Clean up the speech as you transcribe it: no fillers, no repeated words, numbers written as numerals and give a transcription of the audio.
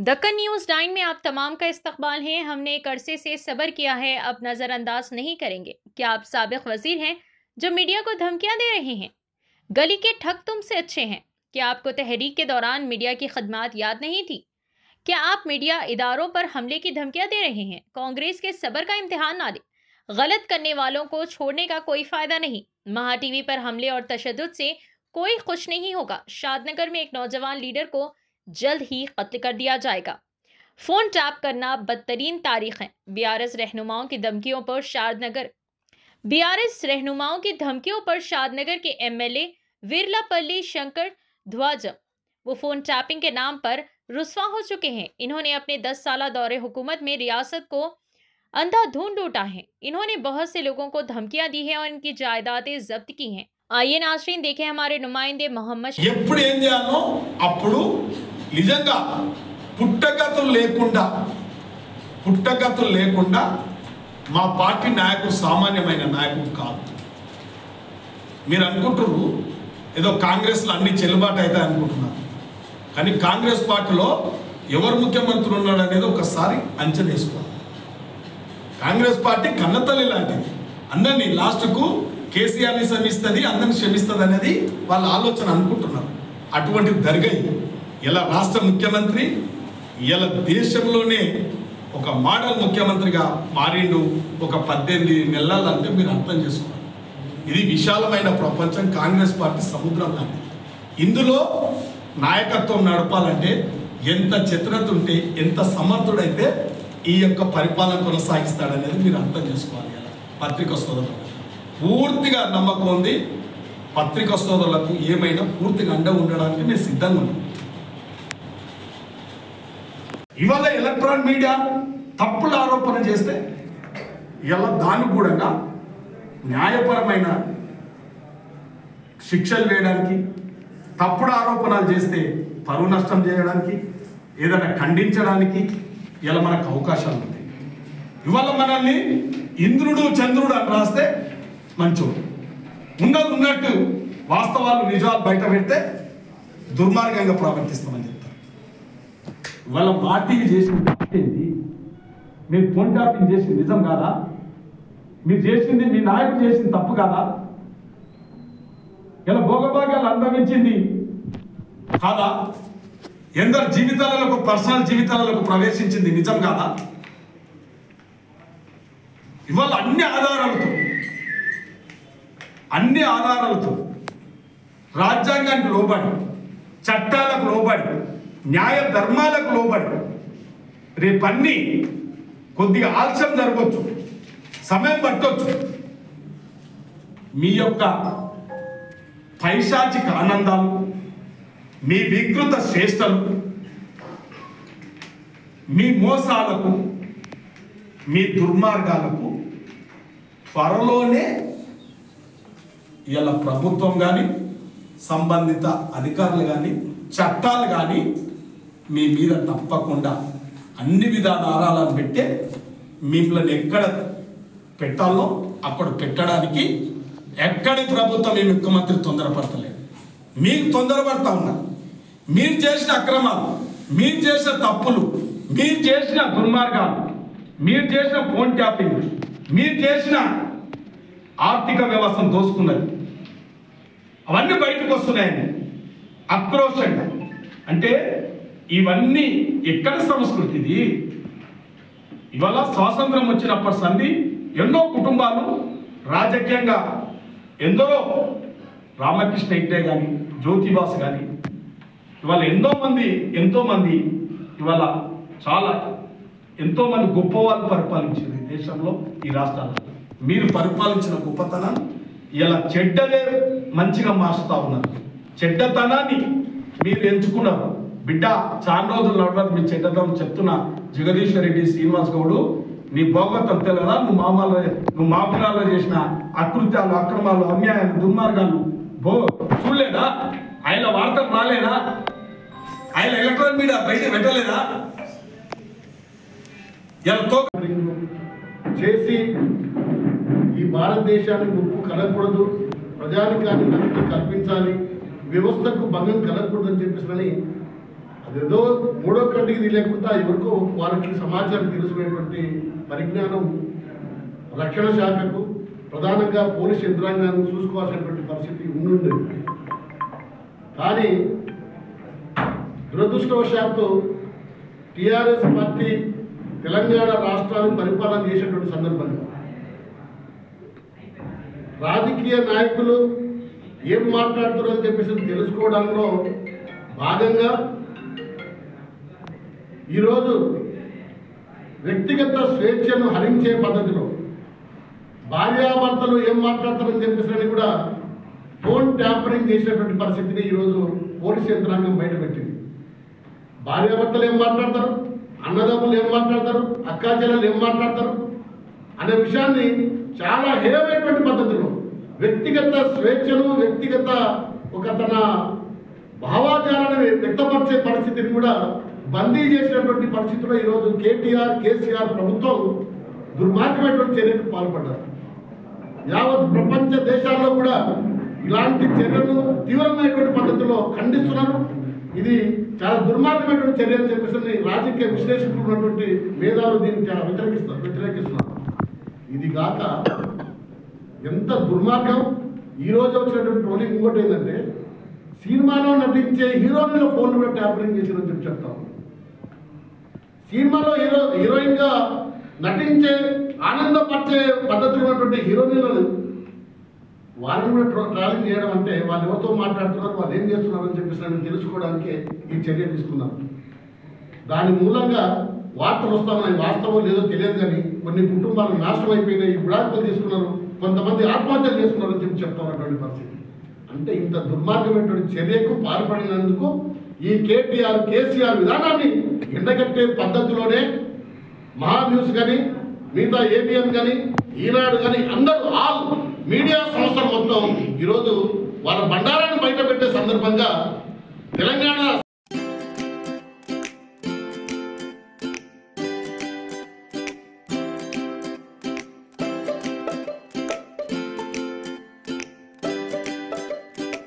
Deccan news 9 में आप तमाम का इस्तकबाल है। हमने एक अरसे से सब्र किया है, अब नज़रअंदाज नहीं करेंगे। क्या आप साबिक वज़ीर हैं जो मीडिया को धमकियां दे रहे हैं? गली के ठग तुमसे अच्छे हैं। क्या आपको तहरीक के दौरान मीडिया की खदमात याद नहीं थी? क्या आप मीडिया इदारों पर हमले की धमकियां दे रहे हैं? कांग्रेस के सब्र का इम्तिहान ना दे। गलत करने वालों को छोड़ने का कोई फायदा नहीं। महा टीवी पर हमले और तशद्दुद से कोई खुश नहीं होगा। शादनगर में एक नौजवान लीडर को जल्द ही कत्ल कर दिया जाएगा। फोन टैप करना बदतरीन तारीख है। बीआरएस रहनुमाओं की धमकियों पर शादनगर के एमएलए विरलापल्ली शंकर ध्वज वो फोन टैपिंग के नाम पर रुस्वा हो चुके हैं। इन्होंने अपने 10 साल दौरे हुकूमत में रियासत को अंधाधुंध लूटा है। इन्होंने बहुत से लोगों को धमकियां दी हैं और इनकी जायदादें जब्त की हैं। आइए नाज़रीन देखें हमारे नुमाइंदे मोहम्मद ఎప్పుడు ఏం చేయాలో అప్పుడు నిజంగా పుట్టగతులు లేకుండా మా పార్టీ నాయకుడు సామాన్యమైన నాయకుడు కాదు. మీరు అనుకుంటున్నారు ఏదో కాంగ్రెస్లో అన్ని చెల్లుబాటు అయితే అనుకుంటున్నారు. కానీ కాంగ్రెస్ పార్టీలో ఎవరు ముఖ్యమంత్రి ఉన్నాడు అనేది ఒకసారి అంచనా వేసుకోవాలి. కాంగ్రెస్ పార్టీ కన్నతల్లి లాంటిది. అందరినీ లాస్ట్కు కేసీఆర్ని క్షమిస్తుంది, అందరిని క్షమిస్తుంది అనేది వాళ్ళ ఆలోచన అనుకుంటున్నారు. అటువంటిది జరిగాయి. ఇలా రాష్ట్ర ముఖ్యమంత్రి ఇలా దేశంలోనే ఒక మోడల్ ముఖ్యమంత్రిగా మారిండు. ఒక 18 నెలలంటే మీరు అర్థం చేసుకోవాలి. ఇది విశాలమైన ప్రపంచం. కాంగ్రెస్ పార్టీ సముద్రం లాంటిది. ఇందులో నాయకత్వం నడపాలంటే ఎంత చిత్రత ఉంటే, ఎంత సమర్థుడైతే ఈ యొక్క పరిపాలన కొనసాగిస్తాడనేది మీరు అర్థం చేసుకోవాలి. ఇలా పత్రికా సోదరులకు పూర్తిగా నమ్మకం ఉంది. పత్రికా సోదరులకు ఏమైనా పూర్తిగా అండ ఉండడానికి మేము సిద్ధంగా ఉన్నాం. ఇవాళ ఎలక్ట్రానిక్ మీడియా తప్పుల ఆరోపణ చేస్తే ఇలా దాన్ని కూడా న్యాయపరమైన శిక్షలు వేయడానికి, తప్పుడు ఆరోపణలు చేస్తే పరువు నష్టం చేయడానికి, ఏదైనా ఖండించడానికి ఇలా మనకు అవకాశాలు ఉంటాయి. ఇవాళ మనల్ని ఇంద్రుడు చంద్రుడు అని రాస్తే మంచోడు, ఉన్నట్టు వాస్తవాలు నిజాలు బయట పెడితే దుర్మార్గంగా ప్రవర్తిస్తామని చెప్తారు. ఇవాళ పార్టీకి చేసిన తప్పేంది? మీరు ఫోన్ ట్యాపింగ్ చేసింది నిజం కాదా? మీరు చేసింది మీ నాయకుడు చేసింది తప్పు కాదా? ఇలా భోగభాగ్యాలు అనుభవించింది కాదా? ఎందరు జీవితాలకు, పర్సనల్ జీవితాలకు ప్రవేశించింది నిజం కాదా? ఇవాళ అన్ని ఆధారాలతో రాజ్యాంగానికి లోబడి, చట్టాలకు లోబడి, న్యాయ ధర్మాలకు లోబడి రేపన్నీ కొద్దిగా ఆలస్యం జరగవచ్చు, సమయం పట్టవచ్చు. మీ యొక్క పైశాచిక ఆనందాలు, మీ వికృత చేష్టలు, మీ మోసాలకు, మీ దుర్మార్గాలకు త్వరలోనే ఇలా ప్రభుత్వం కానీ, సంబంధిత అధికారులు కానీ, చట్టాలు కానీ మీ మీద తప్పకుండా అన్ని విధాల ఆధారాలను పెట్టే మిమ్మల్ని ఎక్కడ పెట్టాలో అక్కడ పెట్టడానికి ఎక్కడి ప్రభుత్వం ఈ ముఖ్యమంత్రి తొందరపడతలేదు. మీకు తొందరపడతా ఉన్నారు. మీరు చేసిన అక్రమాలు, మీరు చేసిన తప్పులు, మీరు చేసిన దుర్మార్గాలు, మీరు చేసిన ఫోన్ ట్యాపింగ్, మీరు చేసిన ఆర్థిక వ్యవస్థను దోసుకున్నది అవన్నీ బయటకు వస్తున్నాయని ఆక్రోశంగా. అంటే ఇవన్నీ ఎక్కడ సంస్కృతి ఇది? ఇవాళ స్వాతంత్రం వచ్చినప్పటి సంది ఎన్నో కుటుంబాలు రాజకీయంగా ఎందరో రామకృష్ణ హెగ్డే కానీ, జ్యోతిబాస్ కానీ, ఇవాళ ఎంతోమంది ఇవాళ ఎంతోమంది గొప్ప వాళ్ళు పరిపాలించారు ఈ దేశంలో, ఈ రాష్ట్రాల్లో. మీరు పరిపాలించిన గొప్పతనం ఇలా చెడ్డనే మంచిగా మారుస్తూ ఉన్నారు. చెడ్డతనాన్ని మీరు ఎంచుకున్నారు. బిడ్డ చాలా రోజులు నడవదు మీ చెడ్డతనం చెప్తున్నా. జగదీశ్వర్ రెడ్డి, శ్రీనివాస్ గౌడు, నీ భోగవతం తెలియదా? నువ్వు మాపురాల్లో చేసిన అకృత్యాలు, అక్రమాలు, అన్యాయాలు, దుర్మార్గాలు చూడలేదా? ఆయన వార్తలు రాలేదా? ఆయన ఎలక్ట్రానిక్ మీడియా బయట పెట్టలేదా? చేసి ఈ భారతదేశానికి ముప్పు కలగకూడదు, ప్రజానికానికి రక్షణ కల్పించాలి, వ్యవస్థకు భంగం కలగకూడదు అని చెప్పేసి అదేదో మూడో కంటికి తెలియకుండా ఎవరికో వారికి సమాచారం తెలుసుకునేటువంటి పరిజ్ఞానం రక్షణ శాఖకు ప్రధానంగా పోలీస్ యంత్రాంగాన్ని చూసుకోవాల్సినటువంటి పరిస్థితి ఉండుండేది. కానీ దురదృష్టవశాత్తు టీఆర్ఎస్ పార్టీ తెలంగాణ రాష్ట్రాన్ని పరిపాలన చేసేటువంటి సందర్భంగా రాజకీయ నాయకులు ఏం మాట్లాడుతున్నారని చెప్పేసి తెలుసుకోవడంలో భాగంగా ఈరోజు వ్యక్తిగత స్వేచ్ఛను హరించే పద్ధతిలో భార్యాభర్తలు ఏం మాట్లాడతారని చెప్పేసి కూడా ఫోన్ ట్యాంపరింగ్ చేసేటువంటి పరిస్థితిని ఈరోజు పోలీస్ యంత్రాంగం బయటపెట్టింది. భార్యాభర్తలు ఏం మాట్లాడతారు, అన్నదమ్ములు ఏం మాట్లాడతారు, అక్కాచెల్లెలు ఏం మాట్లాడతారు అనే విషయాన్ని చాలా హేయమైనటువంటి పద్ధతిలో వ్యక్తిగత స్వేచ్ఛను, వ్యక్తిగత తన భావాచారాన్ని వ్యక్తపరిచే పరిస్థితిని కూడా బందీ చేసినటువంటి పరిస్థితిలో ఈరోజు కేసీఆర్ ప్రభుత్వం దుర్మార్గమైనటువంటి చర్యకు పాల్పడ్డారు. యావత్ ప్రపంచ దేశాల్లో కూడా ఇలాంటి చర్యలు తీవ్రమైనటువంటి పద్ధతిలో ఖండిస్తున్నారు. ఇది చాలా దుర్మార్గమైనటువంటి చర్య అని చెప్పేసి రాజకీయ విశ్లేషకులు ఉన్నటువంటి మేధావులు దీన్ని చాలా వ్యతిరేకిస్తున్నారు. ఇది కాక ఎంత దుర్మార్గం ఈరోజు వచ్చినటువంటి ట్రోలింగ్ ఇంకోటి ఏంటంటే సినిమాలో నటించే హీరోయిన్ల ఫోన్లు కూడా ట్యాంపరింగ్ చేసిరని చెప్పి చెప్తాం. సినిమాలో హీరోయిన్గా నటించే ఆనందపరిచే పద్ధతిలో ఉన్నటువంటి హీరోయిన్లను వారిని కూడా ట్రాలింగ్ చేయడం అంటే వాళ్ళు ఎవరితో మాట్లాడుతున్నారు, వాళ్ళు ఏం చేస్తున్నారు అని చెప్పేసి తెలుసుకోవడానికి ఈ చర్య తీసుకున్నాం. దాని మూలంగా వార్తలు వస్తామని వాస్తవం లేదో తెలియదు కానీ కొన్ని కుటుంబాలు నాశనం అయిపోయినాయి, విడాకులు తీసుకున్నారు, కొంతమంది ఆత్మహత్యలు చేసుకున్నారని చెప్పి చెప్తున్నటువంటి పరిస్థితి. అంటే ఇంత దుర్మార్గమైనటువంటి చర్యకు పాల్పడినందుకు ఈ కేసీఆర్ విధానాన్ని ఎండగట్టే పద్ధతిలోనే మహా న్యూస్ కానీ మిగతా ఏబిఎన్ కానీ ఈనాడు కానీ అందరూ ఆల్ మీడియా సంస్థలు మొత్తం ఈరోజు వాళ్ళ బండారాన్ని బయటపెట్టే సందర్భంగా తెలంగాణ